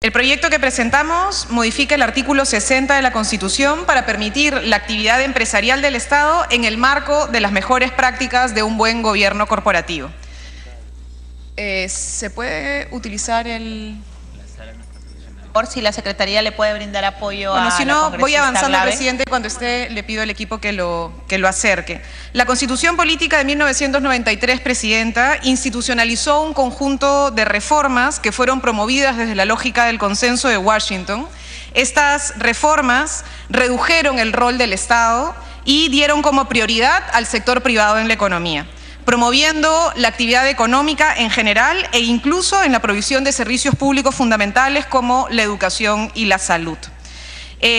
El proyecto que presentamos modifica el artículo 60 de la Constitución para permitir la actividad empresarial del Estado en el marco de las mejores prácticas de un buen gobierno corporativo. ¿Se puede utilizar el...? Por si la Secretaría le puede brindar apoyo a la si no, voy avanzando, Glave. presidente, cuando esté le pido al equipo que lo acerque. La Constitución Política de 1993, presidenta, institucionalizó un conjunto de reformas que fueron promovidas desde la lógica del consenso de Washington. Estas reformas redujeron el rol del Estado y dieron como prioridad al sector privado en la economía, promoviendo la actividad económica en general e incluso en la provisión de servicios públicos fundamentales como la educación y la salud.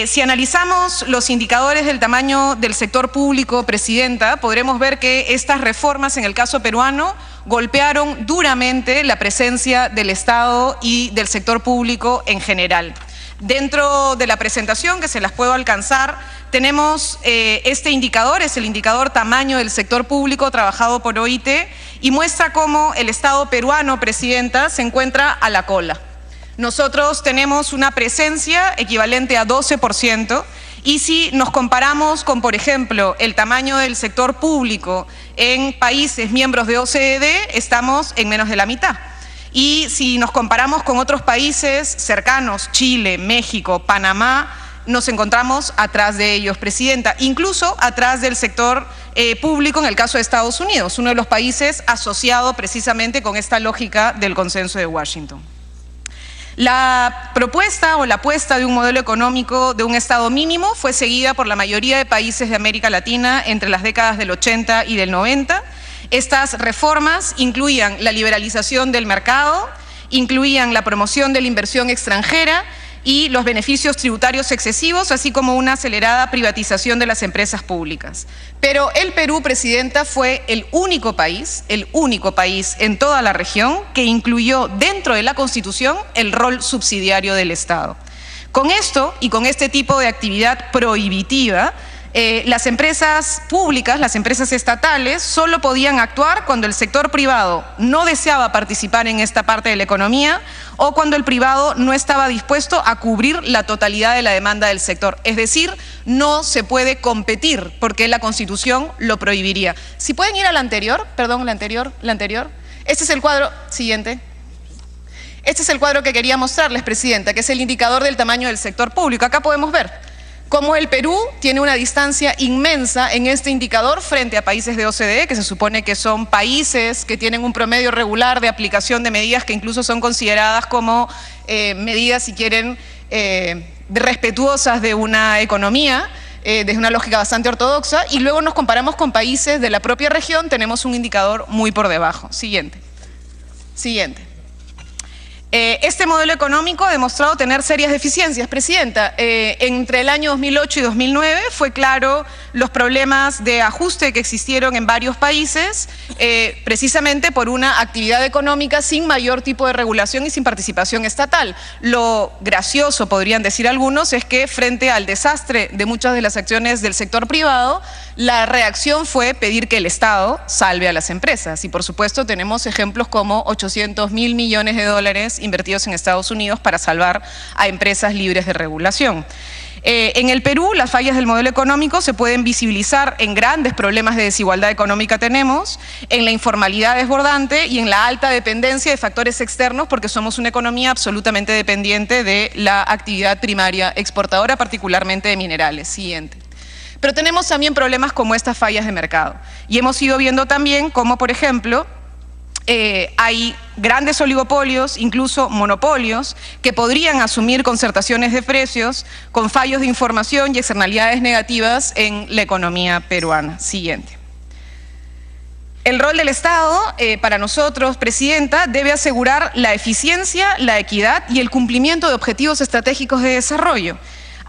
Si analizamos los indicadores del tamaño del sector público, presidenta, podremos ver que estas reformas en el caso peruano golpearon duramente la presencia del Estado y del sector público en general. Dentro de la presentación, que se las puedo alcanzar, tenemos este indicador, es el indicador tamaño del sector público trabajado por OIT y muestra cómo el Estado peruano, presidenta, se encuentra a la cola. Nosotros tenemos una presencia equivalente a 12% y si nos comparamos con, por ejemplo, el tamaño del sector público en países miembros de OCDE, estamos en menos de la mitad. Y si nos comparamos con otros países cercanos, Chile, México, Panamá, nos encontramos atrás de ellos, presidenta, incluso atrás del sector público en el caso de Estados Unidos, uno de los países asociado precisamente con esta lógica del consenso de Washington. La propuesta o la apuesta de un modelo económico de un Estado mínimo fue seguida por la mayoría de países de América Latina entre las décadas del 80 y del 90. Estas reformas incluían la liberalización del mercado, incluían la promoción de la inversión extranjera y los beneficios tributarios excesivos, así como una acelerada privatización de las empresas públicas. Pero el Perú, presidenta, fue el único país en toda la región que incluyó dentro de la Constitución el rol subsidiario del Estado. Con esto y con este tipo de actividad prohibitiva, las empresas públicas, las empresas estatales, solo podían actuar cuando el sector privado no deseaba participar en esta parte de la economía o cuando el privado no estaba dispuesto a cubrir la totalidad de la demanda del sector. Es decir, no se puede competir porque la Constitución lo prohibiría. Si pueden ir a la anterior, perdón, la anterior. Este es el cuadro, siguiente. Este es el cuadro que quería mostrarles, presidenta, que es el indicador del tamaño del sector público. Acá podemos ver cómo el Perú tiene una distancia inmensa en este indicador frente a países de OCDE, que se supone que son países que tienen un promedio regular de aplicación de medidas que incluso son consideradas como medidas, si quieren, respetuosas de una economía, desde una lógica bastante ortodoxa, y luego nos comparamos con países de la propia región, tenemos un indicador muy por debajo. Siguiente. Este modelo económico ha demostrado tener serias deficiencias, presidenta. Entre el año 2008 y 2009 fue claro los problemas de ajuste que existieron en varios países, precisamente por una actividad económica sin mayor tipo de regulación y sin participación estatal. Lo gracioso, podrían decir algunos, es que frente al desastre de muchas de las acciones del sector privado, la reacción fue pedir que el Estado salve a las empresas. Y por supuesto tenemos ejemplos como 800.000 millones de dólares invertidos en Estados Unidos para salvar a empresas libres de regulación. En el Perú, las fallas del modelo económico se pueden visibilizar en grandes problemas de desigualdad económica tenemos, en la informalidad desbordante y en la alta dependencia de factores externos, porque somos una economía absolutamente dependiente de la actividad primaria exportadora, particularmente de minerales. Siguiente. Pero tenemos también problemas como estas fallas de mercado. Y hemos ido viendo también cómo, por ejemplo, hay grandes oligopolios, incluso monopolios, que podrían asumir concertaciones de precios con fallos de información y externalidades negativas en la economía peruana. Siguiente. El rol del Estado, para nosotros, presidenta, debe asegurar la eficiencia, la equidad y el cumplimiento de objetivos estratégicos de desarrollo.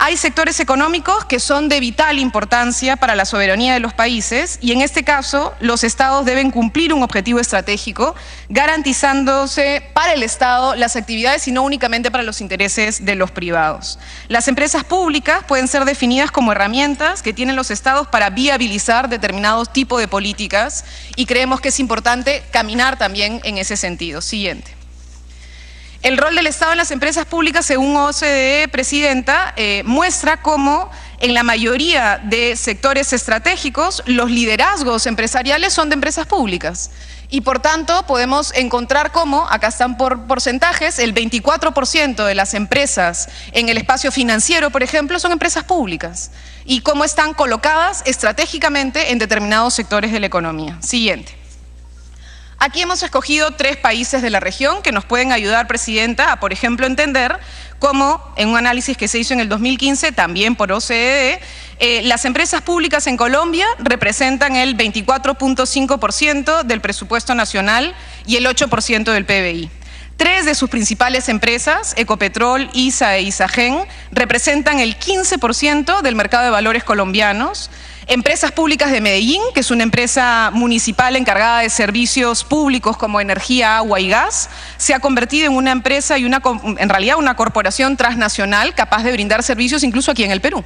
Hay sectores económicos que son de vital importancia para la soberanía de los países y en este caso los estados deben cumplir un objetivo estratégico garantizándose para el Estado las actividades y no únicamente para los intereses de los privados. Las empresas públicas pueden ser definidas como herramientas que tienen los estados para viabilizar determinados tipos de políticas y creemos que es importante caminar también en ese sentido. Siguiente. El rol del Estado en las empresas públicas, según OCDE, Presidenta, muestra cómo en la mayoría de sectores estratégicos los liderazgos empresariales son de empresas públicas. Y por tanto podemos encontrar cómo, acá están por porcentajes, el 24% de las empresas en el espacio financiero, por ejemplo, son empresas públicas. Y cómo están colocadas estratégicamente en determinados sectores de la economía. Siguiente. Aquí hemos escogido 3 países de la región que nos pueden ayudar, Presidenta, a, por ejemplo, entender cómo, en un análisis que se hizo en el 2015, también por OCDE, las empresas públicas en Colombia representan el 24.5% del presupuesto nacional y el 8% del PBI. 3 de sus principales empresas, Ecopetrol, ISA e Isagen, representan el 15% del mercado de valores colombianos. Empresas Públicas de Medellín, que es una empresa municipal encargada de servicios públicos como energía, agua y gas, se ha convertido en una empresa y en realidad una corporación transnacional capaz de brindar servicios incluso aquí en el Perú.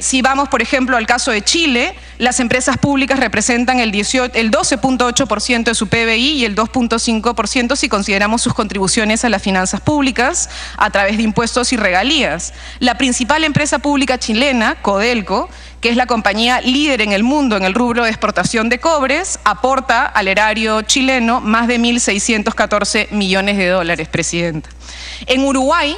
Si vamos, por ejemplo, al caso de Chile, las empresas públicas representan el 12.8% de su PBI y el 2.5% si consideramos sus contribuciones a las finanzas públicas a través de impuestos y regalías. La principal empresa pública chilena, Codelco, que es la compañía líder en el mundo en el rubro de exportación de cobres, aporta al erario chileno más de 1.614 millones de dólares, Presidenta. En Uruguay,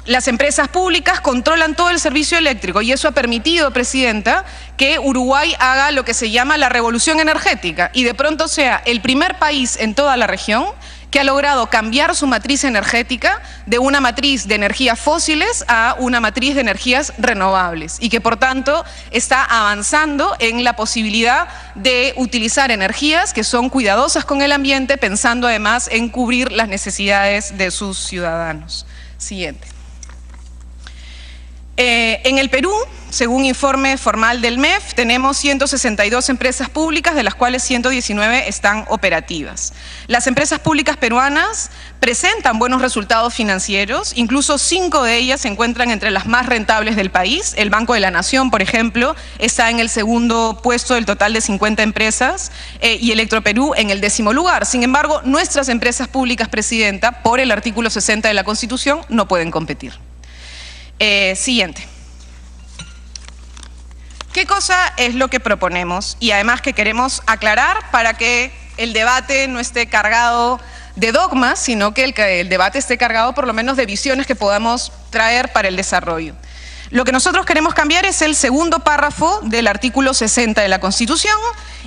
las empresas públicas controlan todo el servicio eléctrico y eso ha permitido, Presidenta, que Uruguay haga lo que se llama la revolución energética y de pronto sea el primer país en toda la región que ha logrado cambiar su matriz energética de una matriz de energías fósiles a una matriz de energías renovables y que por tanto está avanzando en la posibilidad de utilizar energías que son cuidadosas con el ambiente, pensando además en cubrir las necesidades de sus ciudadanos. Siguiente. En el Perú, según informe formal del MEF, tenemos 162 empresas públicas, de las cuales 119 están operativas. Las empresas públicas peruanas presentan buenos resultados financieros, incluso 5 de ellas se encuentran entre las más rentables del país. El Banco de la Nación, por ejemplo, está en el segundo puesto del total de 50 empresas y Electroperú en el 10º lugar. Sin embargo, nuestras empresas públicas, Presidenta, por el artículo 60 de la Constitución, no pueden competir. Siguiente. ¿Qué cosa es lo que proponemos? Y además que queremos aclarar para que el debate no esté cargado de dogmas, sino que el debate esté cargado por lo menos de visiones que podamos traer para el desarrollo. Lo que nosotros queremos cambiar es el segundo párrafo del artículo 60 de la Constitución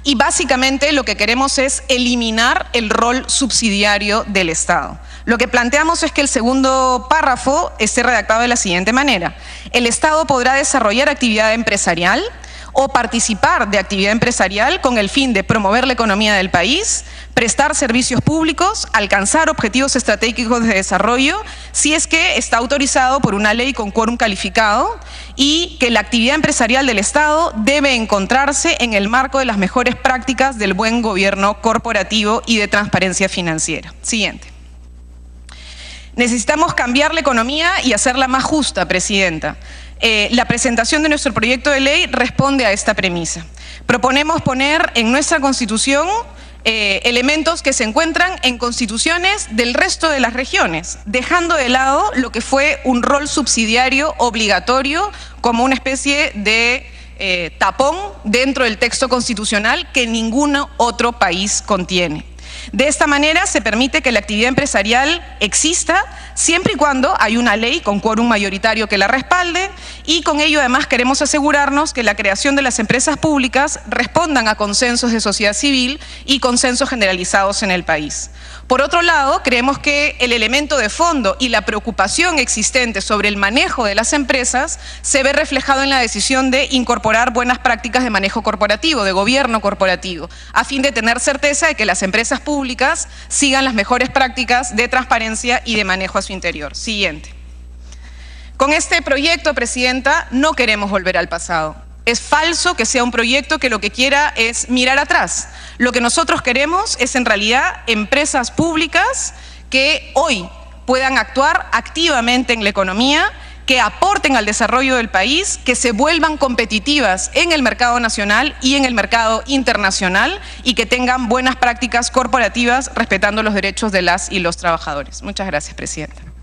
y básicamente lo que queremos es eliminar el rol subsidiario del Estado. Lo que planteamos es que el segundo párrafo esté redactado de la siguiente manera. El Estado podrá desarrollar actividad empresarial o participar de actividad empresarial con el fin de promover la economía del país, prestar servicios públicos, alcanzar objetivos estratégicos de desarrollo, si es que está autorizado por una ley con quórum calificado y que la actividad empresarial del Estado debe encontrarse en el marco de las mejores prácticas del buen gobierno corporativo y de transparencia financiera. Siguiente. Necesitamos cambiar la economía y hacerla más justa, Presidenta. La presentación de nuestro proyecto de ley responde a esta premisa. Proponemos poner en nuestra Constitución elementos que se encuentran en constituciones del resto de las regiones, dejando de lado lo que fue un rol subsidiario obligatorio como una especie de tapón dentro del texto constitucional que ningún otro país contiene. De esta manera se permite que la actividad empresarial exista siempre y cuando hay una ley con quórum mayoritario que la respalde y con ello además queremos asegurarnos que la creación de las empresas públicas respondan a consensos de sociedad civil y consensos generalizados en el país. Por otro lado, creemos que el elemento de fondo y la preocupación existente sobre el manejo de las empresas se ve reflejado en la decisión de incorporar buenas prácticas de manejo corporativo, de gobierno corporativo, a fin de tener certeza de que las empresas públicas sigan las mejores prácticas de transparencia y de manejo a su interior. Siguiente. Con este proyecto, Presidenta, no queremos volver al pasado. Es falso que sea un proyecto que lo que quiera es mirar atrás. Lo que nosotros queremos es en realidad empresas públicas que hoy puedan actuar activamente en la economía que aporten al desarrollo del país, que se vuelvan competitivas en el mercado nacional y en el mercado internacional y que tengan buenas prácticas corporativas respetando los derechos de las y los trabajadores. Muchas gracias, Presidenta.